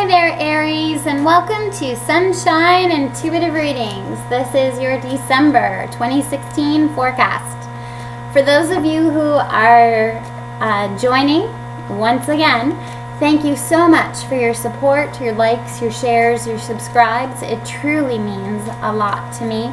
Hi there, Aries, and welcome to Sunshine Intuitive Readings. This is your December 2016 forecast. For those of you who are joining, once again, thank you so much for your support, your likes, your shares, your subscribes. It truly means a lot to me.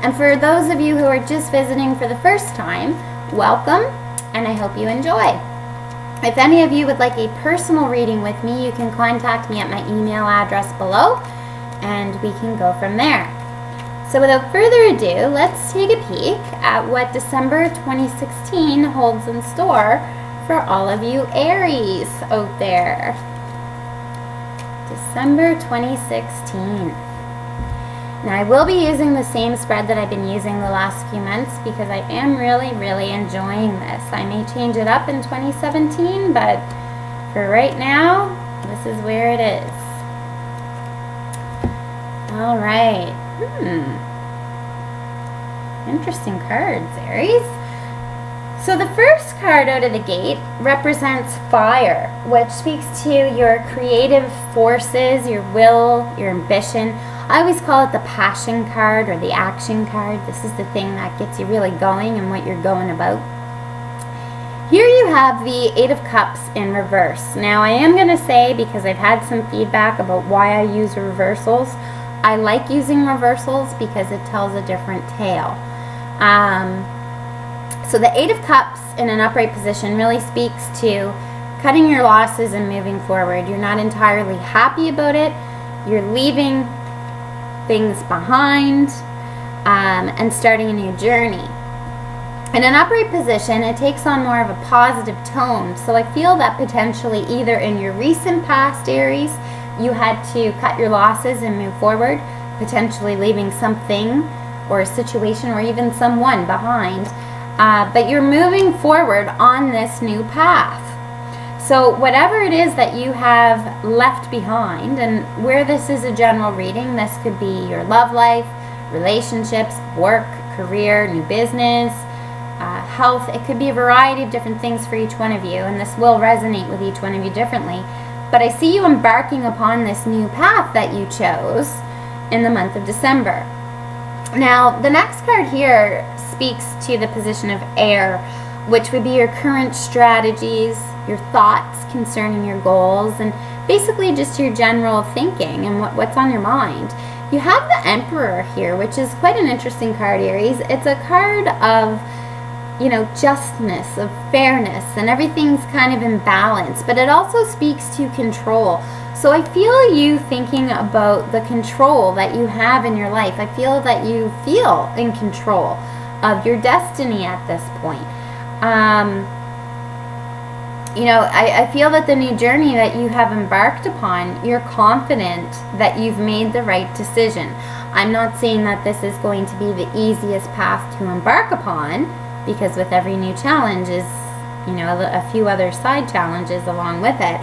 And for those of you who are just visiting for the first time, welcome, and I hope you enjoy. If any of you would like a personal reading with me, you can contact me at my email address below, and we can go from there. So without further ado, let's take a peek at what December 2016 holds in store for all of you Aries out there. December 2016. Now, I will be using the same spread that I've been using the last few months because I am really enjoying this. I may change it up in 2017, but for right now, this is where it is. All right. Interesting cards, Aries. So the first card out of the gate represents fire, which speaks to your creative forces, your will, your ambition. I always call it the passion card or the action card. This is the thing that gets you really going and what you're going about. Here you have the Eight of Cups in reverse. Now I am going to say, because I've had some feedback about why I use reversals, I like using reversals because it tells a different tale. So the Eight of Cups in an upright position really speaks to cutting your losses and moving forward. You're not entirely happy about it. You're leaving things behind and starting a new journey. In an upright position, it takes on more of a positive tone. So I feel that potentially either in your recent past, Aries, you had to cut your losses and move forward, potentially leaving something or a situation or even someone behind. But you're moving forward on this new path. So whatever it is that you have left behind, and where this is a general reading, this could be your love life, relationships, work, career, new business, health. It could be a variety of different things for each one of you, and this will resonate with each one of you differently. But I see you embarking upon this new path that you chose in the month of December. Now, the next card here speaks to the position of air, which would be your current strategies, your thoughts concerning your goals, and basically just your general thinking and what's on your mind. You have the Emperor here, which is quite an interesting card, Aries. It's a card of, justness, of fairness, and everything's kind of in balance, but it also speaks to control. So I feel you thinking about the control that you have in your life. I feel that you feel in control of your destiny at this point. I feel that the new journey that you have embarked upon, you're confident that you've made the right decision. I'm not saying that this is going to be the easiest path to embark upon, because with every new challenge is, a few other side challenges along with it.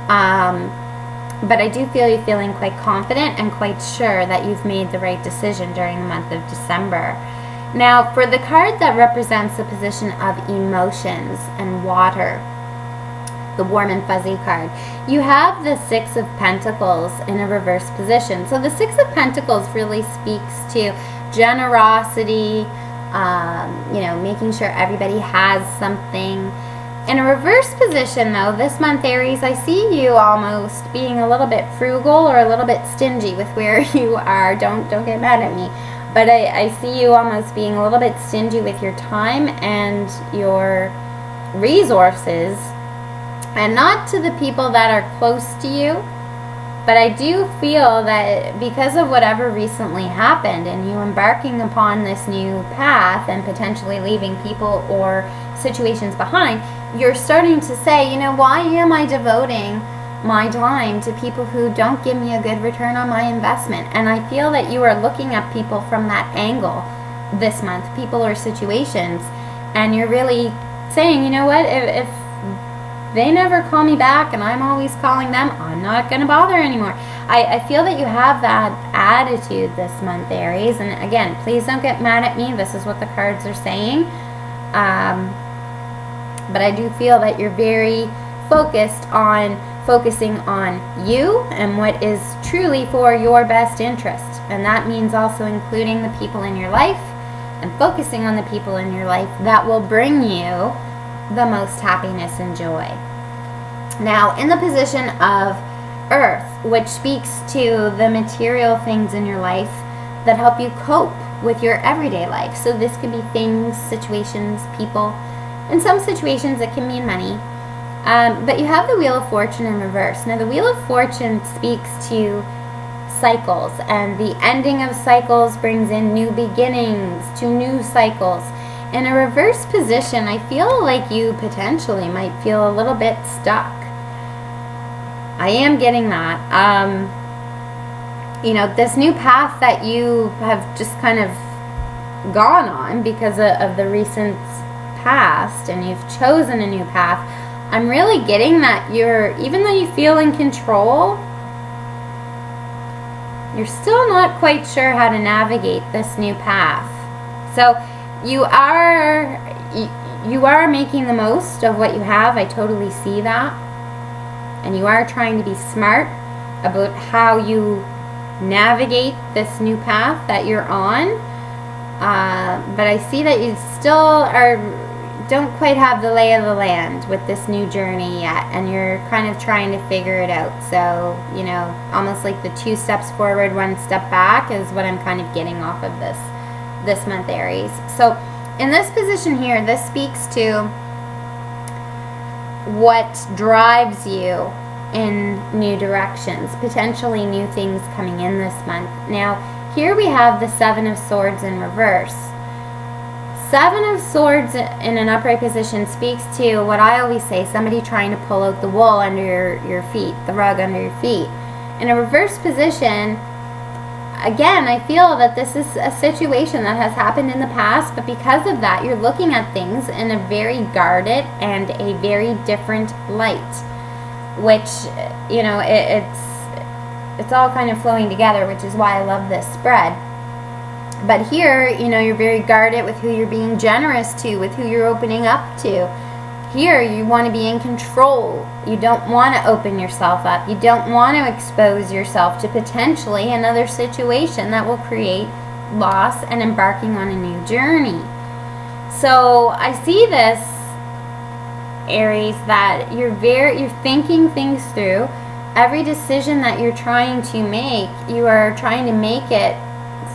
But I do feel you feeling quite confident and quite sure that you've made the right decision during the month of December. Now, for the card that represents the position of emotions and water, the warm and fuzzy card, you have the Six of Pentacles in a reverse position. So the Six of Pentacles really speaks to generosity, making sure everybody has something. In a reverse position, though, this month, Aries, I see you almost being a little bit frugal or a little bit stingy with where you are. Don't get mad at me. But I see you almost being a little bit stingy with your time and your resources, and not to the people that are close to you, but I do feel that because of whatever recently happened and you embarking upon this new path and potentially leaving people or situations behind, you're starting to say, why am I devoting my time to people who don't give me a good return on my investment? And I feel that you are looking at people from that angle this month, people or situations, and you're really saying, what, if they never call me back and I'm always calling them, I'm not going to bother anymore. I feel that you have that attitude this month, Aries. And again, please don't get mad at me. This is what the cards are saying. But I do feel that you're very focusing on you and what is truly for your best interest. And that means also including the people in your life and focusing on the people in your life that will bring you the most happiness and joy. Now, in the position of Earth, which speaks to the material things in your life that help you cope with your everyday life. So this could be things, situations, people. In some situations it can mean money. But you have the Wheel of Fortune in reverse. Now the Wheel of Fortune speaks to cycles, and the ending of cycles brings in new beginnings to new cycles. In a reverse position, I feel like you potentially might feel a little bit stuck. I am getting that. This new path that you have just kind of gone on because of the recent past, and you've chosen a new path. I'm really getting that even though you feel in control, you're still not quite sure how to navigate this new path. So you are making the most of what you have. I totally see that. And you are trying to be smart about how you navigate this new path that you're on. But I see that you still don't quite have the lay of the land with this new journey yet, and you're kind of trying to figure it out. So, almost like the 2 steps forward, 1 step back is what I'm kind of getting off of this month, Aries. So in this position here, this speaks to what drives you in new directions, potentially new things coming in this month. Now, here we have the 7 of Swords in reverse. 7 of Swords in an upright position speaks to what I always say, somebody trying to pull out the wool under your feet, the rug under your feet. In a reverse position, again, I feel that this is a situation that has happened in the past, but because of that, you're looking at things in a very guarded and a very different light, which, it's all kind of flowing together, which is why I love this spread. But here, you're very guarded with who you're being generous to, with who you're opening up to. Here, you want to be in control. You don't want to open yourself up. You don't want to expose yourself to potentially another situation that will create loss and embarking on a new journey. So I see this, Aries, that you're thinking things through. Every decision that you're trying to make, you are trying to make it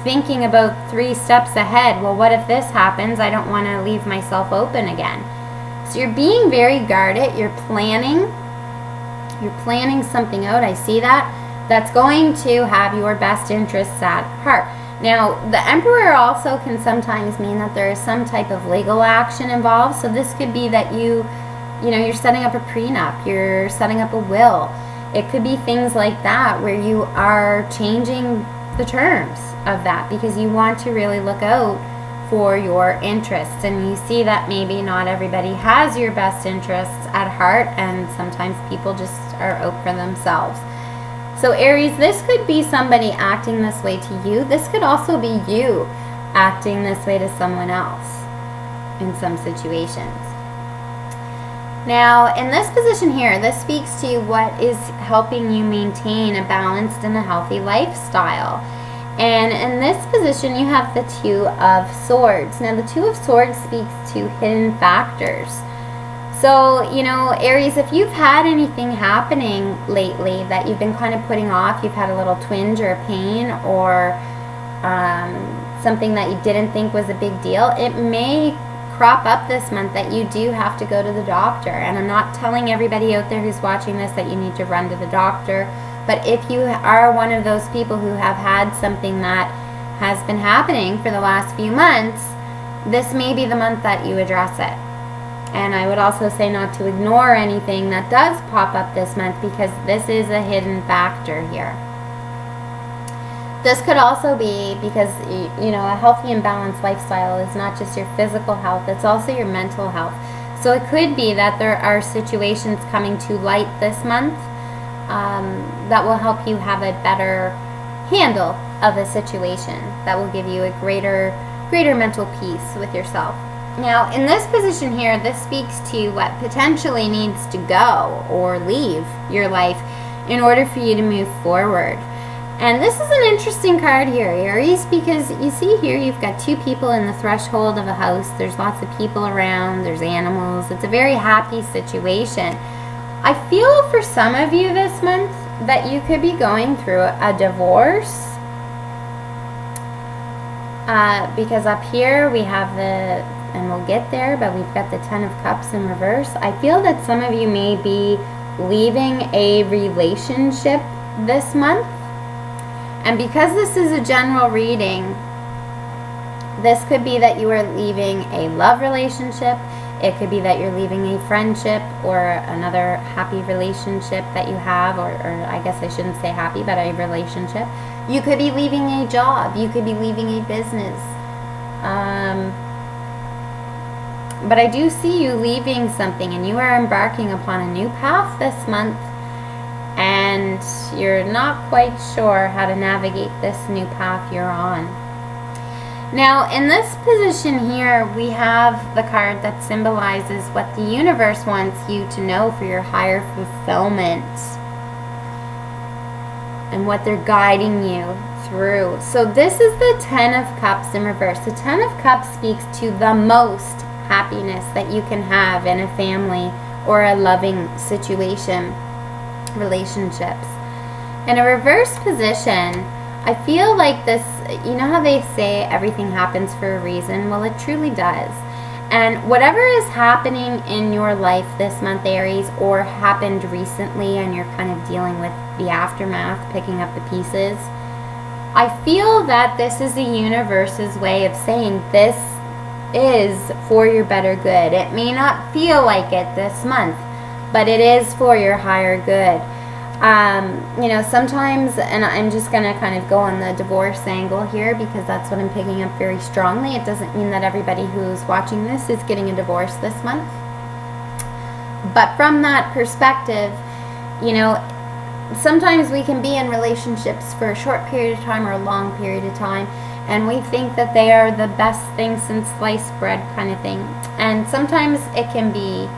thinking about 3 steps ahead. Well, what if this happens? I don't want to leave myself open again. So you're being very guarded. You're planning something out. I see that. That's going to have your best interests at heart. Now, the Emperor also can sometimes mean that there is some type of legal action involved. So this could be that you're setting up a prenup, you're setting up a will. It could be things like that where you are changing the terms of that because you want to really look out for your interests, and you see that maybe not everybody has your best interests at heart, and sometimes people just are out for themselves. So Aries, this could be somebody acting this way to you. This could also be you acting this way to someone else in some situations. Now, in this position here, this speaks to what is helping you maintain a balanced and a healthy lifestyle. And in this position, you have the 2 of Swords. Now, the 2 of Swords speaks to hidden factors. So, Aries, if you've had anything happening lately that you've been kind of putting off, you've had a little twinge or a pain or something that you didn't think was a big deal, it may crop up this month that you do have to go to the doctor. And I'm not telling everybody out there who's watching this that you need to run to the doctor. But if you are one of those people who have had something that has been happening for the last few months, this may be the month that you address it. And I would also say not to ignore anything that does pop up this month, because this is a hidden factor here. This could also be because, a healthy and balanced lifestyle is not just your physical health, it's also your mental health. So it could be that there are situations coming to light this month that will help you have a better handle of a situation, that will give you a greater mental peace with yourself. Now, in this position here, this speaks to what potentially needs to go or leave your life in order for you to move forward. And this is an interesting card here, Aries, because you see here you've got two people in the threshold of a house. There's lots of people around. There's animals. It's a very happy situation. I feel for some of you this month that you could be going through a divorce. Because up here we have the, and we'll get there, but we've got the Ten of Cups in reverse. I feel that some of you may be leaving a relationship this month. And because this is a general reading, this could be that you are leaving a love relationship. It could be that you're leaving a friendship or another happy relationship that you have, or I guess I shouldn't say happy, but a relationship. You could be leaving a job. You could be leaving a business. But I do see you leaving something, and you are embarking upon a new path this month, and you're not quite sure how to navigate this new path you're on. Now, in this position here, we have the card that symbolizes what the universe wants you to know for your higher fulfillment and what they're guiding you through. So this is the Ten of Cups in reverse. The Ten of Cups speaks to the most happiness that you can have in a family or a loving situation, relationships. In a reverse position, I feel like this, you know how they say everything happens for a reason? Well, it truly does. And whatever is happening in your life this month, Aries, or happened recently and you're kind of dealing with the aftermath, picking up the pieces, I feel that this is the universe's way of saying this is for your better good. It may not feel like it this month, but it is for your higher good. You know, sometimes, and I'm just going to kind of go on the divorce angle here because that's what I'm picking up very strongly. It doesn't mean that everybody who's watching this is getting a divorce this month. But from that perspective, you know, sometimes we can be in relationships for a short period of time or a long period of time, and we think that they are the best thing since sliced bread kind of thing. And sometimes it can be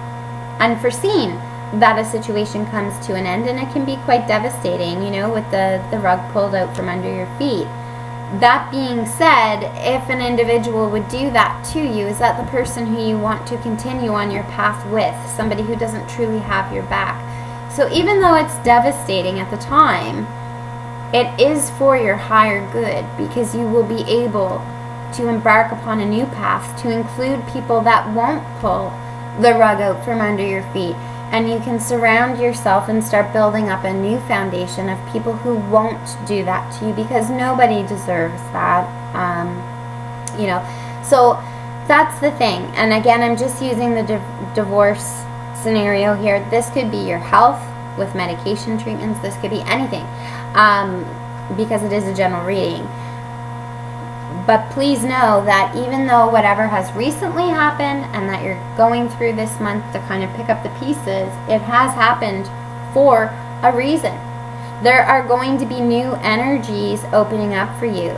unforeseen that a situation comes to an end, and it can be quite devastating, you know, with the rug pulled out from under your feet. That being said, if an individual would do that to you, is that the person who you want to continue on your path with, somebody who doesn't truly have your back. So even though it's devastating at the time, it is for your higher good, because you will be able to embark upon a new path to include people that won't pull the rug out from under your feet. And you can surround yourself and start building up a new foundation of people who won't do that to you, because nobody deserves that. You know, so that's the thing. And again, I'm just using the divorce scenario here. This could be your health with medication treatments. This could be anything, because it is a general reading. But please know that even though whatever has recently happened and that you're going through this month to kind of pick up the pieces, it has happened for a reason. There are going to be new energies opening up for you.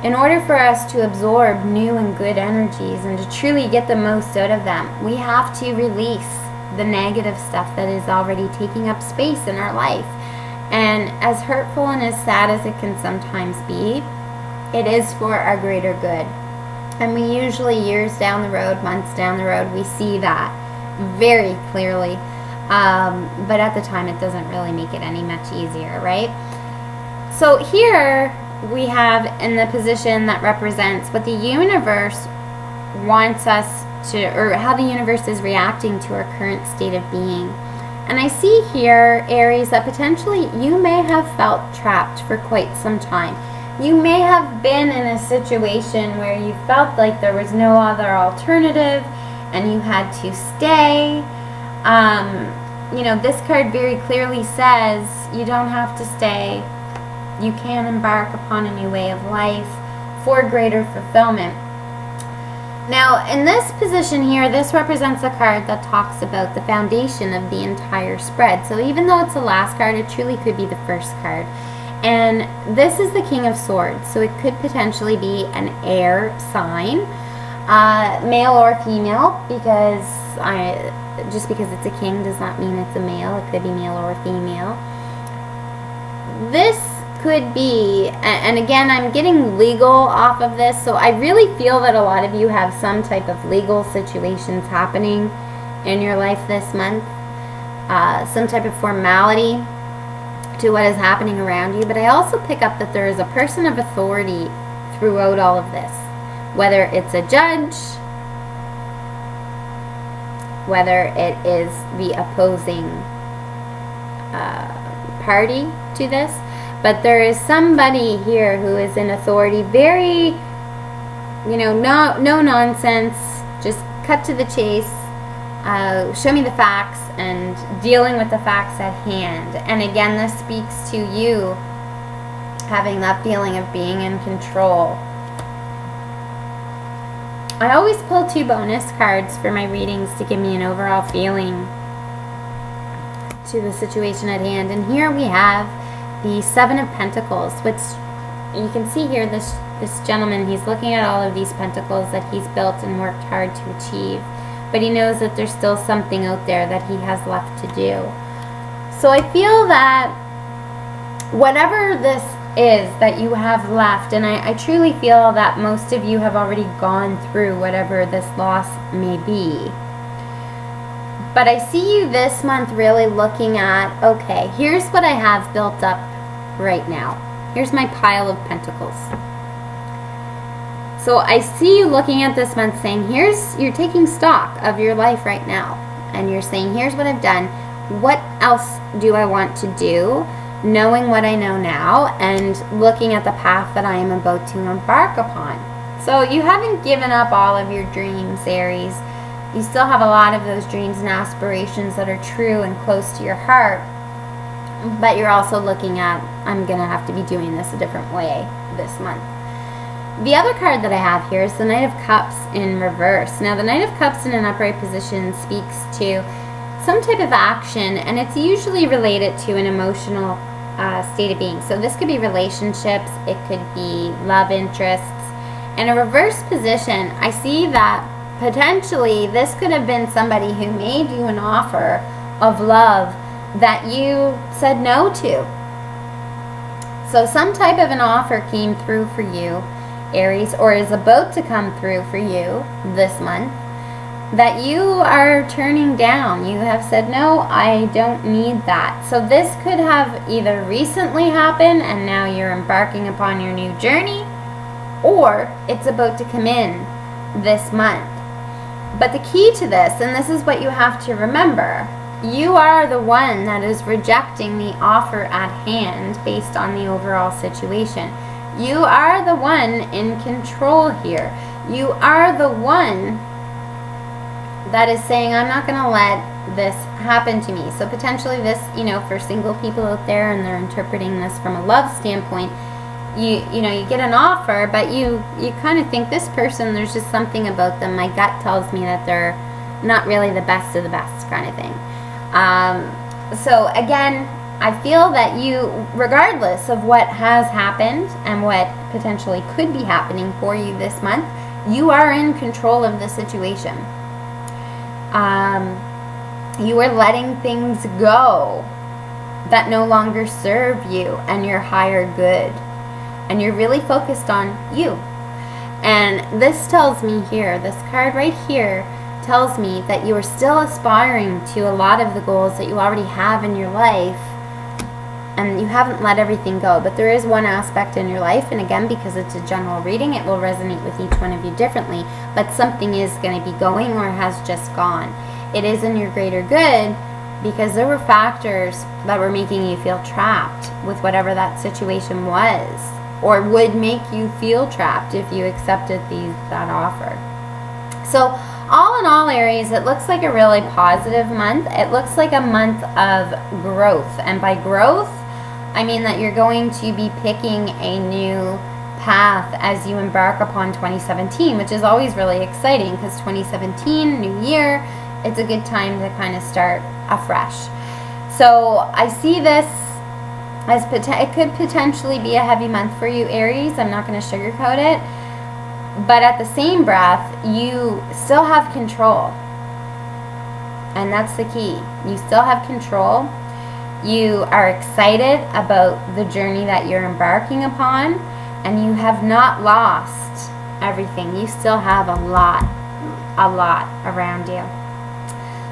In order for us to absorb new and good energies and to truly get the most out of them, we have to release the negative stuff that is already taking up space in our life. And as hurtful and as sad as it can sometimes be, it is for our greater good. And we usually, years down the road, months down the road, we see that very clearly. But at the time, it doesn't really make it any much easier, right? So here we have in the position that represents what the universe wants us to, or how the universe is reacting to our current state of being. And I see here, Aries, that potentially you may have felt trapped for quite some time. You may have been in a situation where you felt like there was no other alternative and you had to stay. You know, this card very clearly says you don't have to stay. You can embark upon a new way of life for greater fulfillment. Now, in this position here, this represents a card that talks about the foundation of the entire spread. So even though it's the last card, it truly could be the first card. And this is the King of Swords, so it could potentially be an air sign. Male or female, because just because it's a king does not mean it's a male. It could be male or female. This could be, and again, I'm getting legal off of this, so I really feel that a lot of you have some type of legal situations happening in your life this month. Some type of formality to what is happening around you. But I also pick up that there is a person of authority throughout all of this. Whether it's a judge, whether it is the opposing party to this, but there is somebody here who is in authority, very, no nonsense, just cut to the chase, show me the facts, and dealing with the facts at hand. And again, this speaks to you having that feeling of being in control. I always pull 2 bonus cards for my readings to give me an overall feeling to the situation at hand. And here we have the 7 of Pentacles, which you can see here, this gentleman, he's looking at all of these pentacles that he's built and worked hard to achieve. But he knows that there's still something out there that he has left to do. So I feel that whatever this is that you have left, and I truly feel that most of you have already gone through whatever this loss may be. But I see you this month really looking at, okay, here's what I have built up right now. Here's my pile of pentacles. So I see you looking at this month saying, you're taking stock of your life right now. And you're saying, here's what I've done. What else do I want to do? Knowing what I know now and looking at the path that I am about to embark upon. So you haven't given up all of your dreams, Aries. You still have a lot of those dreams and aspirations that are true and close to your heart. But you're also looking at, I'm going to have to be doing this a different way this month. The other card that I have here is the Knight of Cups in reverse. Now, the Knight of Cups in an upright position speaks to some type of action, and it's usually related to an emotional state of being. So this could be relationships, it could be love interests. In a reverse position, I see that potentially this could have been somebody who made you an offer of love that you said no to. So some type of an offer came through for you, Aries, or is about to come through for you this month, that you are turning down. You have said, no, I don't need that. So this could have either recently happened and now you're embarking upon your new journey, or it's about to come in this month. But the key to this, and this is what you have to remember, you are the one that is rejecting the offer at hand based on the overall situation. You are the one in control here. You are the one that is saying, I'm not going to let this happen to me. So potentially this, for single people out there and they're interpreting this from a love standpoint, you get an offer, but you kind of think this person, there's just something about them. My gut tells me that they're not really the best of the best kind of thing. So again, I feel that you, regardless of what has happened and what potentially could be happening for you this month, you are in control of the situation. You are letting things go that no longer serve you and your higher good. And you're really focused on you. And this tells me here, this card right here tells me that you are still aspiring to a lot of the goals that you already have in your life. And you haven't let everything go. But there is one aspect in your life, and again, because it's a general reading, it will resonate with each one of you differently. But something is going to be going or has just gone. It is in your greater good because there were factors that were making you feel trapped with whatever that situation was, or would make you feel trapped if you accepted that offer. So all in all, Aries, it looks like a really positive month. It looks like a month of growth. And by growth, I mean that you're going to be picking a new path as you embark upon 2017, which is always really exciting because 2017, new year, it's a good time to kind of start afresh. So I see this as it could potentially be a heavy month for you, Aries. I'm not going to sugarcoat it. But at the same breath, you still have control. And that's the key. You still have control. You are excited about the journey that you're embarking upon, and you have not lost everything. You still have a lot around you.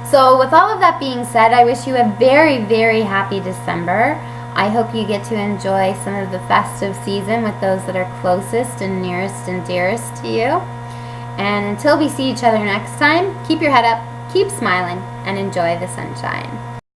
So with all of that being said, I wish you a very, very happy December. I hope you get to enjoy some of the festive season with those that are closest and nearest and dearest to you. And until we see each other next time, keep your head up, keep smiling, and enjoy the sunshine.